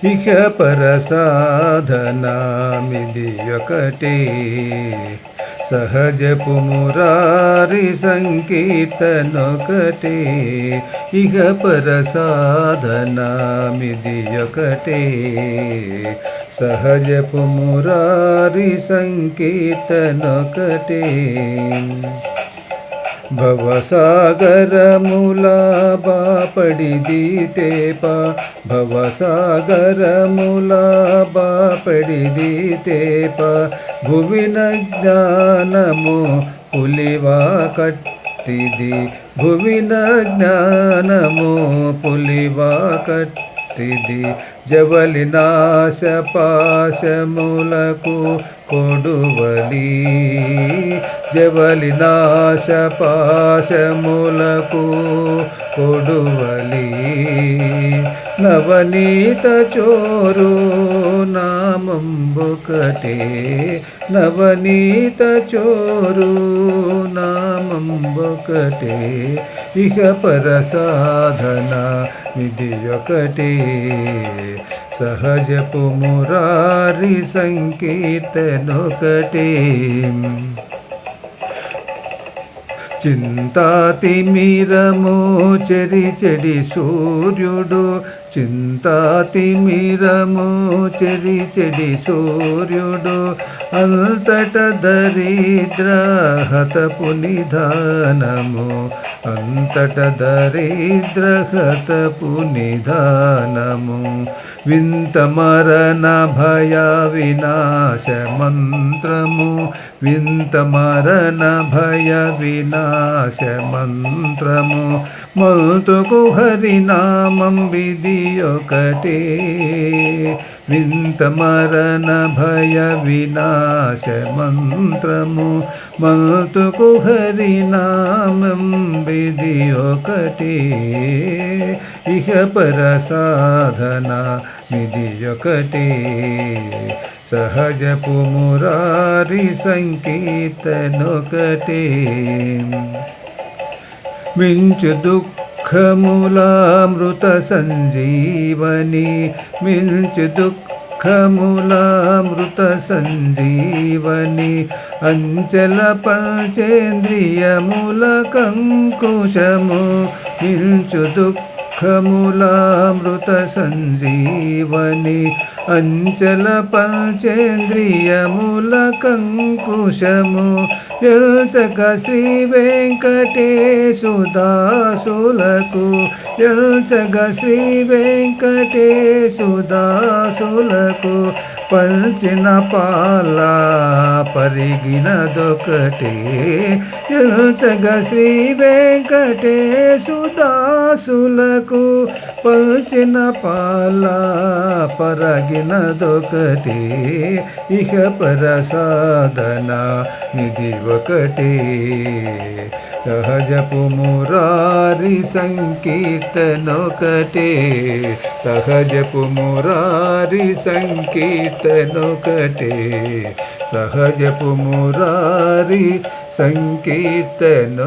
ఇహ పర సాధనామిది ఒకటే సహజపు మురారి సంకీర్తనొకటే ఇహ పర సాధనామిది ఒకటే సహజపు మురారి సంకీర్తనొకటే భవసాగరములా బాపడిదీతేప భవసాగరములా బాపడిదీతేప భువిన జ్ఞానము పులివా కట్టిది భువిన జ్ఞానము పులివా కట్టిది జవలి నాశ పాశములకు కొడువలి జవలి నాశ పాశములకు కొడువలి నవనీత చోరు నామంబొకటే నవనీత చోరు నామంబొకటే ఇహ పర సాధన ఇది ఒకటే సహజపు మురారి సంకీర్తనొకటే చింతాతిమిరము చెడి సూర్యుడు చింతాతిమిరము చెడి సూర్యుడు అంతట దరిద్ర హతపు నిధానము అంతట దరిద్ర హతపు నిధానము వింత మరణ భయ వినాశ మంత్రము వింత మరణ భయ వినాశ మంత్రము మల్తుకు హరినామం విధి ఒకటే వింత మరణ భయ వినాశ మంత్రము మల్తుకు హరినామం విధి ఒకటే ఇహ పర సాధన నిధి ఒకటే సహజపు మురారి సంకీర్తనొకటే మించు దుఃఖములామృత సంజీవని మించు దుఃఖములామృత సంజీవని అంచల పంచేంద్రియముల కంకుశము మించు దుఃఖములామృత సంజీవని అంచల పంచేంద్రియముల కంకుశము ఎల్చక శ్రీ వెంకటేశు దాసులకు ఎల్చక శ్రీ వెంకటేశు దాసులకు పంచిన పాల పరిగినదొకటే ఎల్చగ శ్రీ వెంకటేశు దాసులకు పంచిన పాల పరగినదొకటే ఇహ పర సాధన నిధి ఒకటే సహజపు మురారి సంకీర్తనొకటే సహజపు మురారి సంకీర్తనొకటే సహజపు మురారి సంకీర్తనొకటే